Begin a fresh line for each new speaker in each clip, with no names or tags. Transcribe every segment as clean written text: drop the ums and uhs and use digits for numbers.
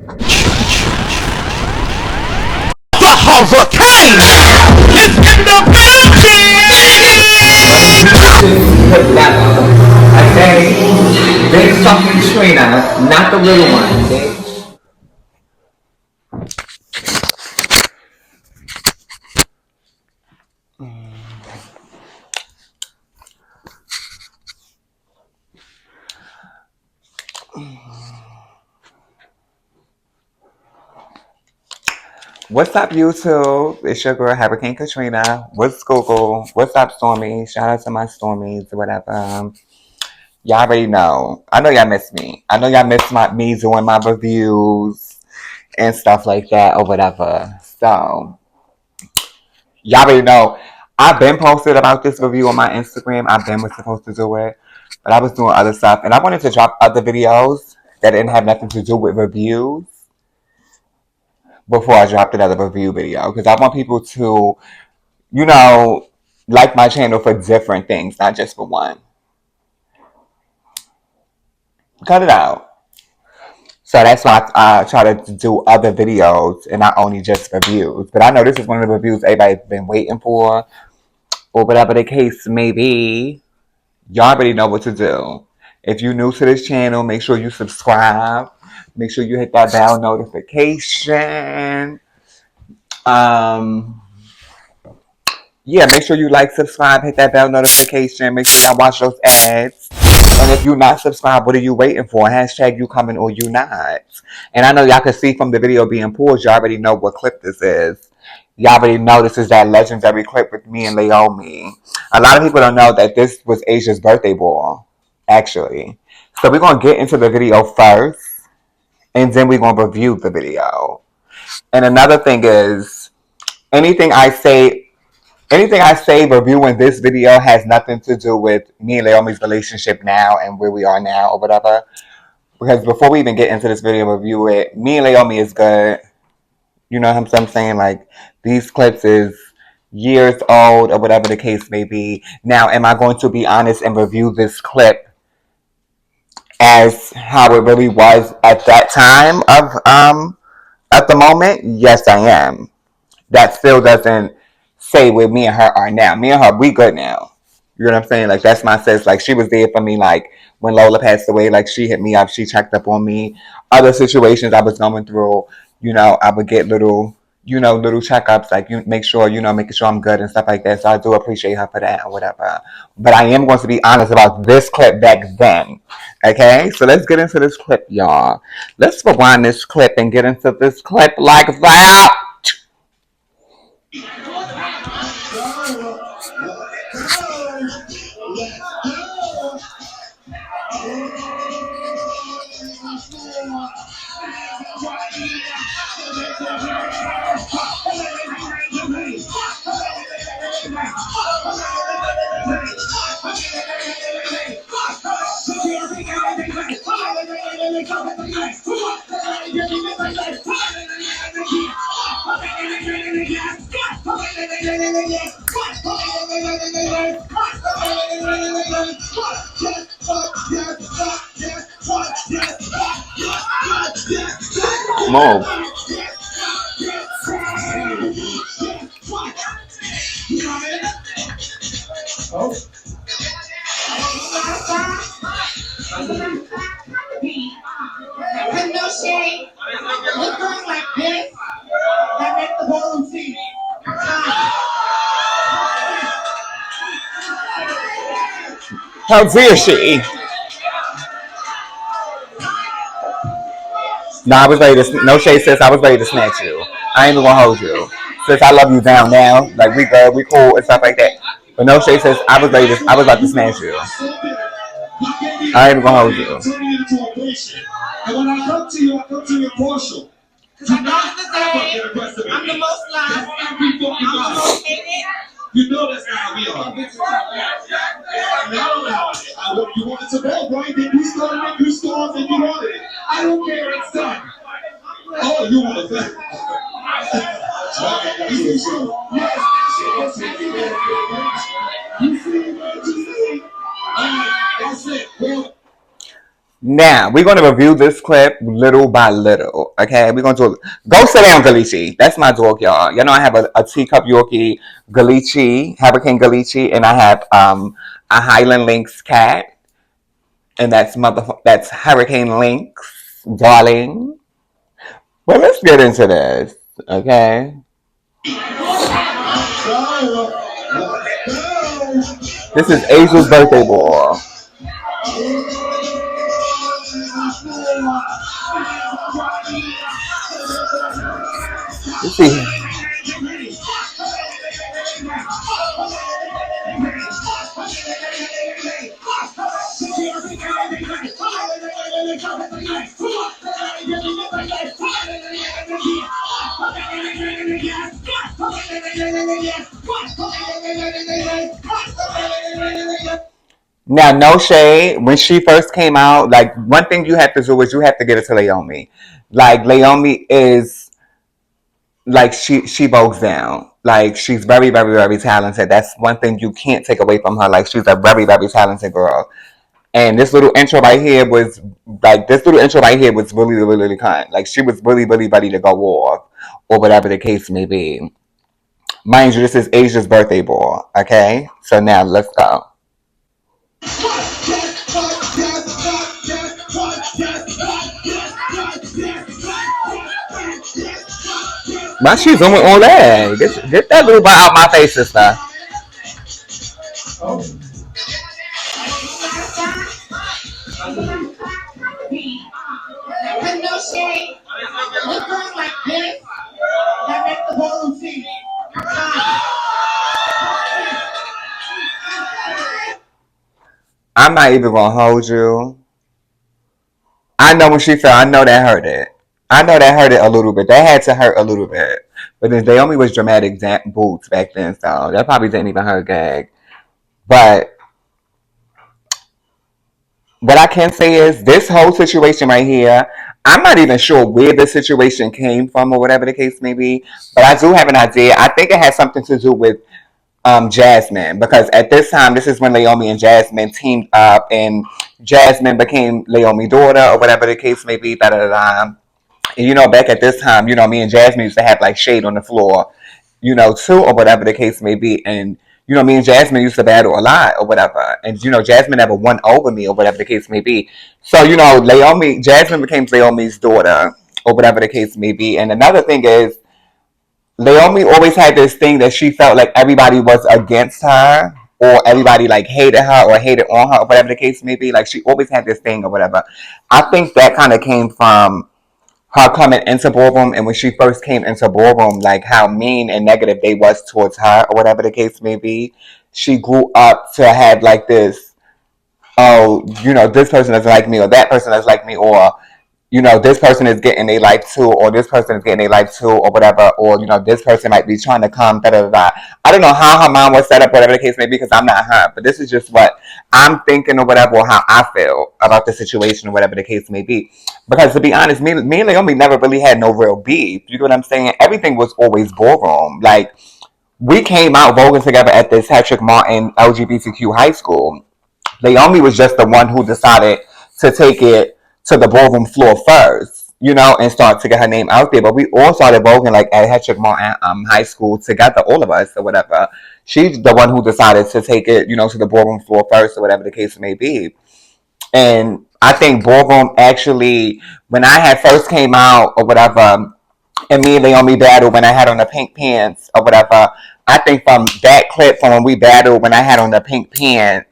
The hurricane is in the
Put that up. Okay? Big fucking Trina, not the little one, bitch. What's up, YouTube? It's your girl, Hurricane Katrina. What's Google? What's up, Stormy? Shout out to my Stormies, whatever. Y'all already know. I know y'all miss me. I know y'all miss me doing my reviews and stuff like that or whatever. So, y'all already know. I've been posted about this review on my Instagram. I've been was supposed to do it, but I was doing other stuff. And I wanted to drop other videos that didn't have nothing to do with reviews before I dropped another review video. Because I want people to, you know, like my channel for different things, not just for one. Cut it out. So that's why I try to do other videos and not only just reviews. But I know this is one of the reviews everybody's been waiting for, or whatever the case may be. Y'all already know what to do. If you're new to this channel, make sure you subscribe. Make sure you hit that bell notification. Yeah, make sure you like, subscribe, hit that bell notification. Make sure y'all watch those ads. And if you're not subscribed, what are you waiting for? Hashtag you coming or you not. And I know y'all can see from the video being pulled, you already know what clip this is. Y'all already know this is that legendary clip with me and leiomy. A lot of people don't know that this was Asia's birthday ball, actually. So we're going to get into the video first, and then we're going to review the video. And another thing is, anything I say reviewing this video has nothing to do with me and leiommy's relationship now and where we are now or whatever. Because before we even get into this video review it, me and leiomy is good. You know what I'm saying? Like, these clips is years old or whatever the case may be. Now, am I going to be honest and review this clip as how it really was at that time of at the moment? Yes, I am. That still doesn't say where me and her are now. Me and her, we good now. You know what I'm saying? Like, that's my sis. Like, she was there for me. Like, when Lola passed away, like, she hit me up. She checked up on me. Other situations I was going through, you know, I would get little, you know, little checkups. Like, you make sure, you know, making sure I'm good and stuff like that. So I do appreciate her for that or whatever. But I am going to be honest about this clip back then. Okay? So let's get into this clip, y'all. Let's rewind this clip and get into this clip like that. Move.
With no shade, look like this. That makes the ballroom see.
How dare she? No, I was ready to. No shade, sis. I was ready to snatch you. I ain't even gonna hold you, sis. I love you down now. Like, we good, we cool, and stuff like that. But no shade, sis. I was ready to. I was about to snatch you. I ain't even gonna hold you.
And when I come to you, I come to you partial. Because I'm not the same. I'm the most loved. I'm the most hated. You know that's not how we are. Now, you want it to go, right? Then you started it, you stormed and you wanted it. I don't care, it's done. Oh, you want it.
Now, we're going to review this clip little by little. Okay, we're gonna do. Go sit down, Galici. That's my dog, y'all. Y'all know I have a teacup Yorkie, Galici, Hurricane Galici, and I have a Highland Lynx cat, and that's Hurricane Lynx, darling. Well, let's get into this. Okay, this is Asia's birthday ball. Let's see. Now, no shade. When she first came out, like one thing you have to do is you have to give it to Leiomy. Like Leiomy is like she bows down. Like she's very very very talented. That's one thing you can't take away from her. Like she's a very very talented girl. And this little intro right here was really really really kind. Like she was really really ready to go off or whatever the case may be. Mind you, this is Asia's birthday ball. Okay, so now let's go. Why she's doing all that? Get that little bit out my face, sister. I'm not even gonna hold you. I know when she fell. I know that hurt it. I know that hurt it a little bit. That had to hurt a little bit. But then Naomi was dramatic boots back then, so that probably didn't even hurt gag. But what I can say is this whole situation right here. I'm not even sure where the situation came from or whatever the case may be, but I do have an idea. I think it has something to do with Jasmine, because at this time, this is when Leiomy and Jasmine teamed up, and Jasmine became Leomy's daughter or whatever the case may be. Da da da. And back at this time, me and Jasmine used to have like shade on the floor, too, or whatever the case may be. And me and Jasmine used to battle a lot or whatever. And Jasmine never won over me or whatever the case may be. So Jasmine became Leomy's daughter or whatever the case may be. And another thing is, Leiomy always had this thing that she felt like everybody was against her, or everybody like hated her or hated on her or whatever the case may be. Like she always had this thing or whatever. I think that kind of came from her coming into ballroom, and when she first came into ballroom, like how mean and negative they was towards her or whatever the case may be. She grew up to have like this, oh, this person doesn't like me, or that person doesn't like me, or this person is getting a life too, or this person is getting a life too, or whatever, or this person might be trying to come, da da da. I don't know how her mom was set up, whatever the case may be, because I'm not her, but this is just what I'm thinking or whatever, or how I feel about the situation or whatever the case may be. Because to be honest, me and Naomi never really had no real beef. You know what I'm saying? Everything was always ballroom. Like we came out voting together at this Patrick Martin LGBTQ high school. Naomi was just the one who decided to take it to the ballroom floor first, and start to get her name out there. But we all started voting like at Patrick Martin High School together, all of us or whatever. She's the one who decided to take it, to the ballroom floor first or whatever the case may be. And I think ballroom actually, when I had first came out or whatever, and me and Naomi battled when I had on the pink pants or whatever. I think from that clip from when we battled when I had on the pink pants,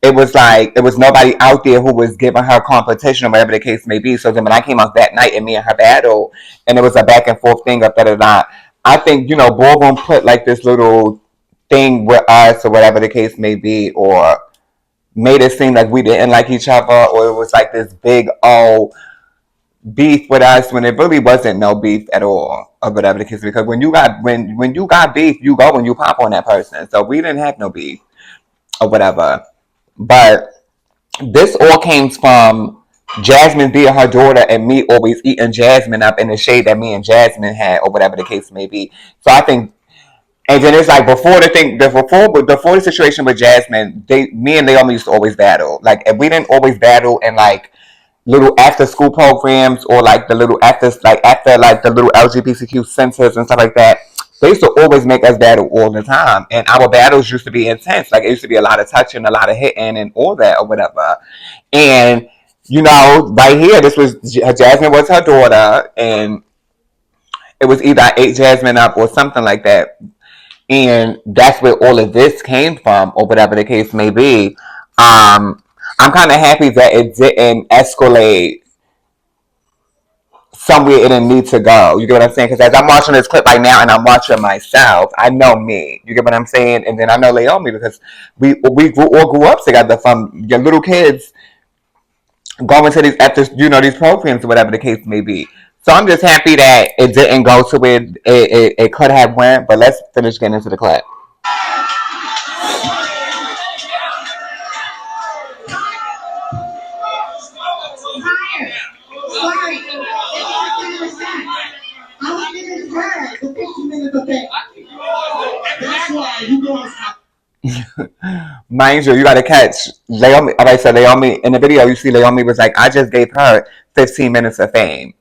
it was like it was nobody out there who was giving her competition or whatever the case may be. So then when I came out that night and me and her battle, and it was a back and forth thing of da da da. I think ballroom put like this little thing with us or whatever the case may be, or made it seem like we didn't like each other, or it was like this big beef with us when it really wasn't no beef at all or whatever the case. Because when you got beef, you go and you pop on that person. So we didn't have no beef or whatever. But this all came from Jasmine being her daughter and me always eating Jasmine up in the shade that me and Jasmine had or whatever the case may be. So I think, and then it's like before the situation with Jasmine, me and Naomi used to always battle. Like if we didn't always battle and like little after school programs or like the little after like the little LGBTQ centers and stuff like that. They used to always make us battle all the time, and our battles used to be intense. Like it used to be a lot of touching, a lot of hitting, and all that or whatever. And right here, this was Jasmine was her daughter, and it was either I ate Jasmine up or something like that, and that's where all of this came from, or whatever the case may be. I'm kind of happy that it didn't escalate somewhere it didn't need to go. You get what I'm saying? Because as I'm watching this clip right now and I'm watching myself, I know me. You get what I'm saying? And then I know Leiomy because we all grew up together from your little kids going to these after these programs or whatever the case may be. So I'm just happy that it didn't go to where it could have went. But let's finish getting into the clip. Mind you, you got to catch Leiomy. Alright, so Leiomy in the video, you see Leiomy was like, "I just gave her 15 minutes of fame."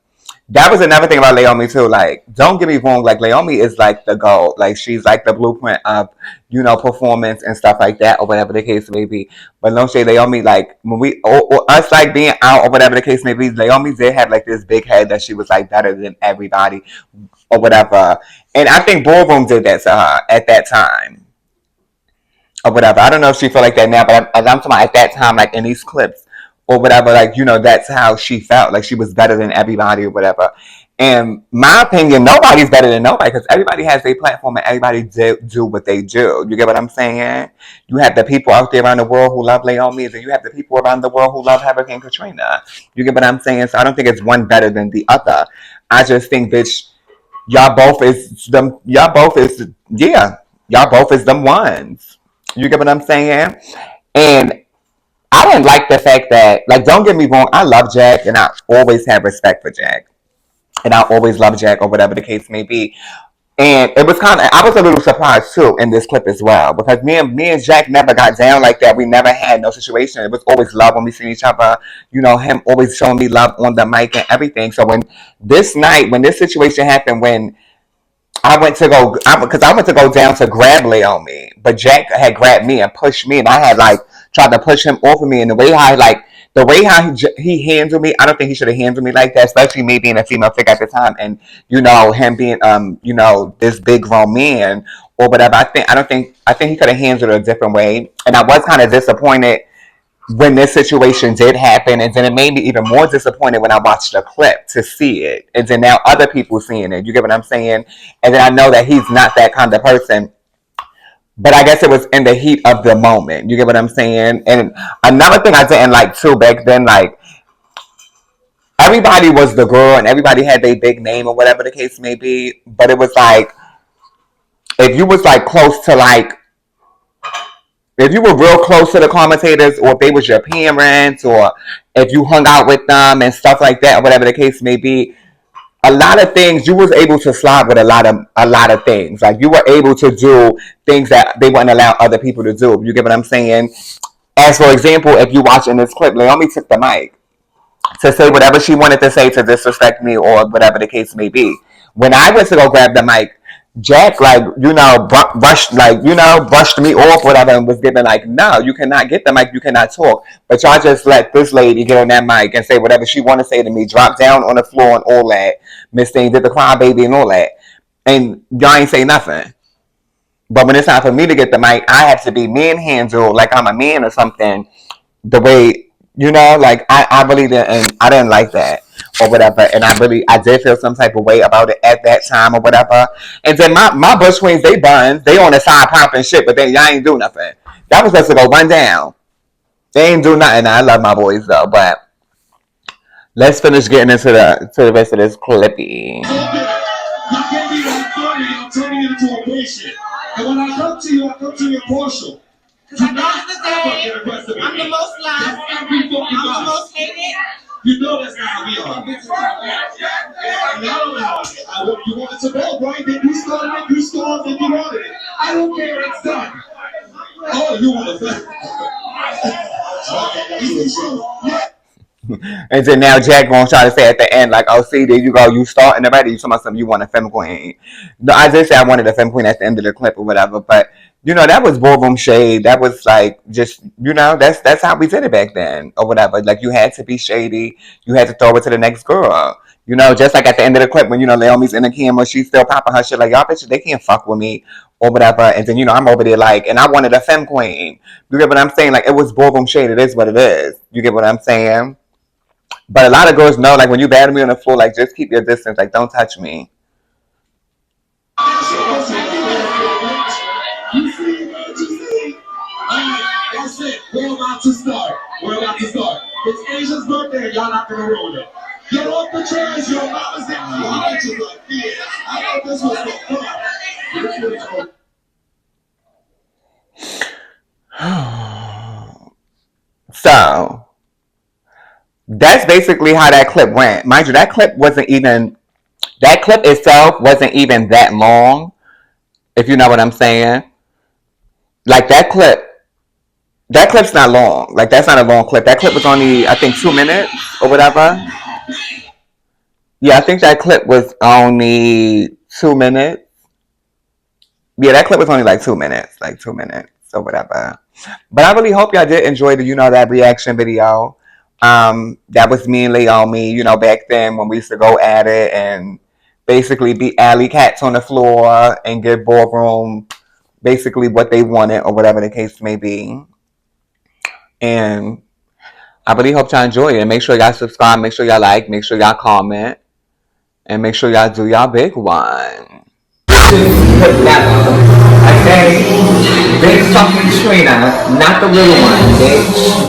That was another thing about Leiomy too. Like, don't get me wrong. Like, Leiomy is like the goal. Like, she's like the blueprint of performance and stuff like that, or whatever the case may be. But don't say Leiomy, like when or us like being out or whatever the case may be. Leiomy did have like this big head that she was like better than everybody or whatever. And I think Ballroom did that to her at that time or whatever. I don't know if she felt like that now, but I'm talking about at that time, like in these clips or whatever, like, that's how she felt. Like she was better than everybody or whatever. And my opinion, nobody's better than nobody because everybody has their platform and everybody do what they do. You get what I'm saying? You have the people out there around the world who love Leiomy, and you have the people around the world who love Hurricane Katrina. You get what I'm saying? So I don't think it's one better than the other. I just think, bitch, y'all both is them ones. You get what I'm saying? And I didn't like the fact that, like, don't get me wrong, I love Jack and I always have respect for Jack. And I always love Jack or whatever the case may be. And it was I was a little surprised too in this clip as well because me and Jack never got down like that. We never had no situation. It was always love when we seen each other. Him always showing me love on the mic and everything. So when this situation happened, when I went to go down to grab Leiomy, but Jack had grabbed me and pushed me, and I had like tried to push him off of me. And the way how he handled me, I don't think he should have handled me like that, especially me being a female figure at the time, and him being this big grown man or whatever. I think he could have handled it a different way, and I was kind of disappointed when this situation did happen, and then it made me even more disappointed when I watched the clip to see it, and then now other people seeing it. You get what I'm saying? And then I know that he's not that kind of person, but I guess it was in the heat of the moment. You get what I'm saying? And another thing I didn't like too back then, like everybody was the girl and everybody had their big name or whatever the case may be, but it was like if you was like close to like if you were real close to the commentators, or if they was your parents, or if you hung out with them and stuff like that, or whatever the case may be, a lot of things you was able to slide with a lot of things. Like you were able to do things that they wouldn't allow other people to do. You get what I'm saying? As for example, if you watch in this clip, Leiomy took the mic to say whatever she wanted to say to disrespect me or whatever the case may be. When I went to go grab the mic, Jack, like, brushed me off, whatever, and was giving, like, no, you cannot get the mic, you cannot talk. But y'all just let this lady get on that mic and say whatever she want to say to me, drop down on the floor and all that. Miss Thing did the crying baby and all that. And y'all ain't say nothing. But when it's time for me to get the mic, I have to be manhandled like I'm a man or something. The way, like, I really didn't, and I didn't like that or whatever, and I did feel some type of way about it at that time or whatever. And then my bush queens, they buns, they on the side popping shit, but then y'all ain't do nothing. That was supposed to go run down. They ain't do nothing. I love my boys though, but let's finish getting into the rest of this clippy.
You can't be like 30 and I'm turning it into a patient. And when I come to you, I come to you partial.
Because at the end of the day, I'm the most loved, I'm the most hated.
You know that's not how we are. No, you want it to go, right? Then you started it, you stormed it, you wanted it. I don't care, it's done. Oh, you want to
And then now Jack gonna try to say at the end, like, oh, see, there you go, you starting already. You talking about something, you want a femme queen. No, I did say I wanted a femme queen at the end of the clip or whatever, but that was ballroom shade. That was like just, that's how we did it back then or whatever. Like you had to be shady. You had to throw it to the next girl. Just like at the end of the clip when, Leomy's in the camera, she's still popping her shit like, y'all bitches, they can't fuck with me or whatever. And then, I'm over there like, and I wanted a femme queen. You get what I'm saying? Like it was ballroom shade. It is what it is. You get what I'm saying? But a lot of girls know, like when you battle me on the floor, like just keep your distance. Like don't touch me.
You see? Alright, that's it. We're about to start. It's Asia's birthday, y'all not gonna ruin it. Get off the chairs, your mama's in your bitches like this. I thought this was
fun. So that's basically how that clip went. Mind you, that clip itself wasn't even that long, if you know what I'm saying. Like that clip's not long. Like that's not a long clip. That clip was only, I think, 2 minutes or whatever. Yeah, I think that clip was only 2 minutes. Yeah, that clip was only like 2 minutes, or whatever. But I really hope y'all did enjoy that reaction video. That was me and Leiomy, back then when we used to go at it and basically beat alley cats on the floor and give ballroom basically what they wanted or whatever the case may be. And I really hope y'all enjoy it. Make sure y'all subscribe, make sure y'all like, make sure y'all comment, and make sure y'all do y'all big one. Okay? Big fucking Trina, not the little one, bitch.